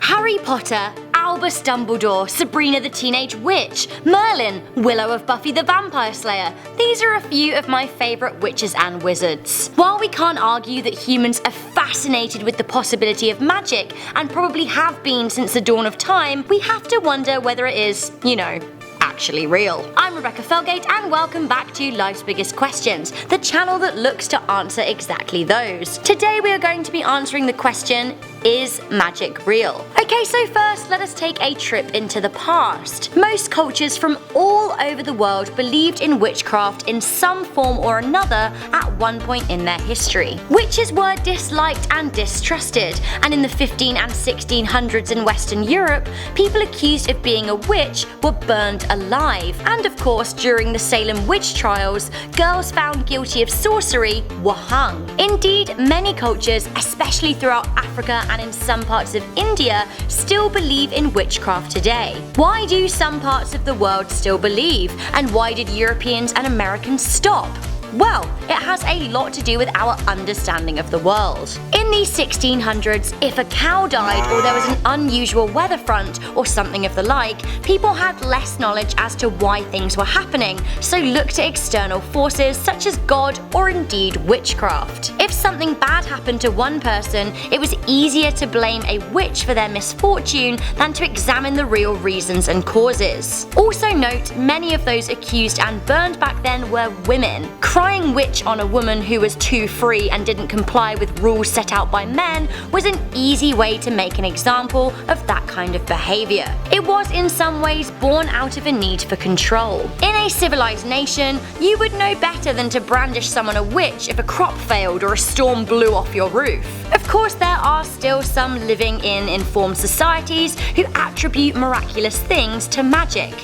Harry Potter, Albus Dumbledore, Sabrina the Teenage Witch, Merlin, Willow of Buffy the Vampire Slayer. These are a few of my favourite witches and wizards. While we can't argue that humans are fascinated with the possibility of magic, and probably have been since the dawn of time, we have to wonder whether it is, actually real. I'm Rebecca Felgate and welcome back to Life's Biggest Questions, the channel that looks to answer exactly those. Today we are going to be answering the question, is magic real? Okay, so first let us take a trip into the past. Most cultures from all over the world believed in witchcraft in some form or another at one point in their history. Witches were disliked and distrusted, and in the 15 and 1600s in Western Europe, people accused of being a witch were burned alive. And of course, during the Salem witch trials, girls found guilty of sorcery were hung. Indeed, many cultures, especially throughout Africa and in some parts of India, still believe in witchcraft today. Why do some parts of the world still believe? And why did Europeans and Americans stop? Well, it has a lot to do with our understanding of the world. In the 1600s, if a cow died or there was an unusual weather front or something of the like, people had less knowledge as to why things were happening, so looked to external forces such as God or indeed witchcraft. If something bad happened to one person, it was easier to blame a witch for their misfortune than to examine the real reasons and causes. Also note, many of those accused and burned back then were women. Crying witch on a woman who was too free and didn't comply with rules set out by men was an easy way to make an example of that kind of behaviour. It was in some ways born out of a need for control. In a civilized nation, you would know better than to brandish someone a witch if a crop failed or a storm blew off your roof. Of course, there are still some living in informed societies who attribute miraculous things to magic.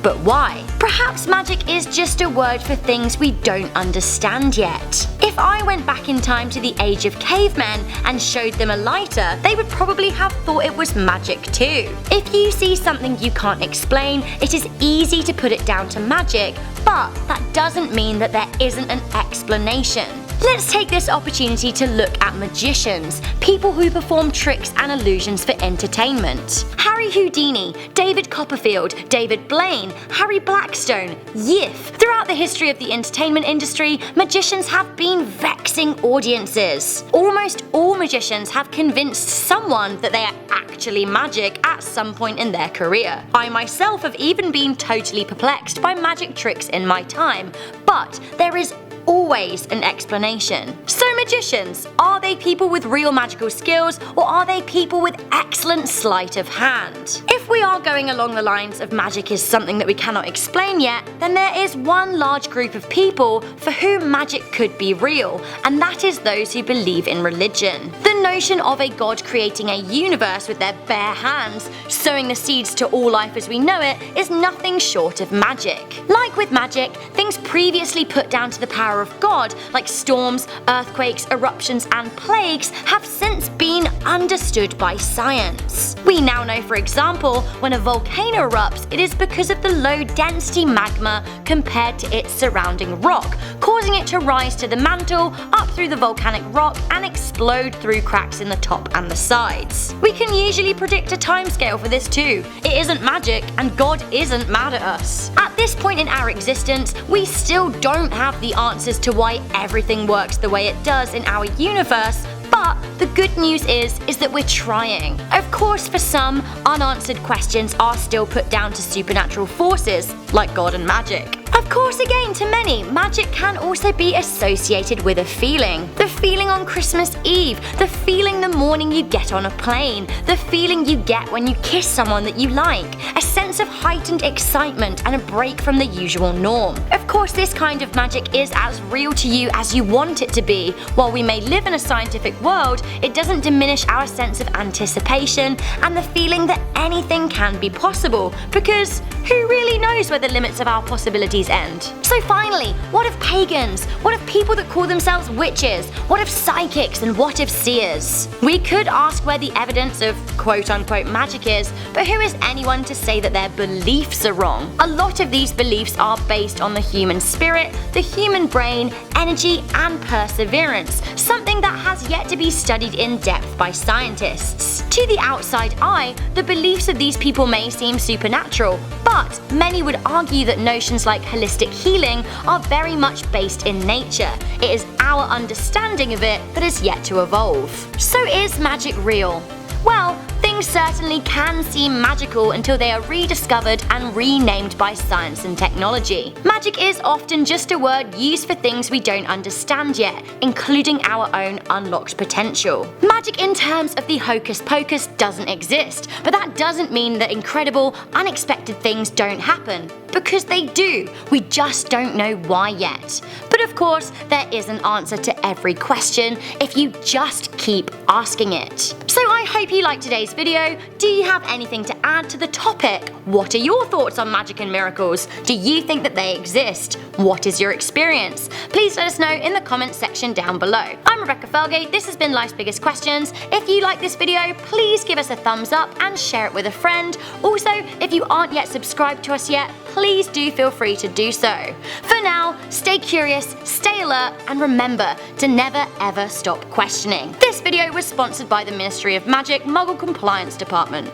But why? Perhaps magic is just a word for things we don't understand yet. If I went back in time to the age of cavemen and showed them a lighter, they would probably have thought it was magic too. If you see something you can't explain, it is easy to put it down to magic, but that doesn't mean that there isn't an explanation. Let's take this opportunity to look at magicians, people who perform tricks and illusions for entertainment. Harry Houdini, David Copperfield, David Blaine, Harry Blackstone, Yif. Throughout the history of the entertainment industry, magicians have been vexing audiences. Almost all magicians have convinced someone that they are actually magic at some point in their career. I myself have even been totally perplexed by magic tricks in my time, but there is always an explanation. So magicians, are they people with real magical skills or are they people with excellent sleight of hand? If we are going along the lines of magic is something that we cannot explain yet, then there is one large group of people for whom magic could be real, and that is those who believe in religion. The notion of a god creating a universe with their bare hands, sowing the seeds to all life as we know it, is nothing short of magic. Like with magic, things previously put down to the power of God, like storms, earthquakes, eruptions, and plagues, have since been understood by science. We now know, for example, when a volcano erupts, it is because of the low density magma compared to its surrounding rock, causing it to rise to the mantle, up through the volcanic rock, and explode through cracks in the top and the sides. We can usually predict a timescale for this too. It isn't magic, and God isn't mad at us. At this point in our existence, we still don't have the answers to why everything works the way it does in our universe, but the good news is that we're trying. Of course, for some, unanswered questions are still put down to supernatural forces, like God and magic. Of course, again, to many, magic can also be associated with a feeling. The feeling on Christmas Eve, the feeling the morning you get on a plane, the feeling you get when you kiss someone that you like, a sense of heightened excitement and a break from the usual norm. Of course, this kind of magic is as real to you as you want it to be. While we may live in a scientific world, it doesn't diminish our sense of anticipation and the feeling that anything can be possible, because who really knows where the limits of our possibilities day's end. So finally, what of pagans? What of people that call themselves witches? What of psychics and what of seers? We could ask where the evidence of quote-unquote magic is, but who is anyone to say that their beliefs are wrong? A lot of these beliefs are based on the human spirit, the human brain, energy, and perseverance, something that has yet to be studied in depth by scientists. To the outside eye, the beliefs of these people may seem supernatural, but many would argue that notions like holistic healing are very much based in nature. It is our understanding of it that is yet to evolve. So is magic real? Well, things certainly can seem magical until they are rediscovered and renamed by science and technology. Magic is often just a word used for things we don't understand yet, including our own unlocked potential. Magic in terms of the hocus pocus doesn't exist, but that doesn't mean that incredible, unexpected things don't happen. Because they do, we just don't know why yet. But of course, there is an answer to every question if you just keep asking it. So I hope you liked today's video. Do you have anything to add to the topic? What are your thoughts on magic and miracles? Do you think that they exist? What is your experience? Please let us know in the comments section down below. I'm Rebecca Felgate, this has been Life's Biggest Questions. If you like this video, please give us a thumbs up and share it with a friend. Also, if you aren't yet subscribed to us yet, please do feel free to do so. For now, stay curious, stay alert, and remember to never ever stop questioning. This video was sponsored by the Ministry of Magic Muggle Compliance Department.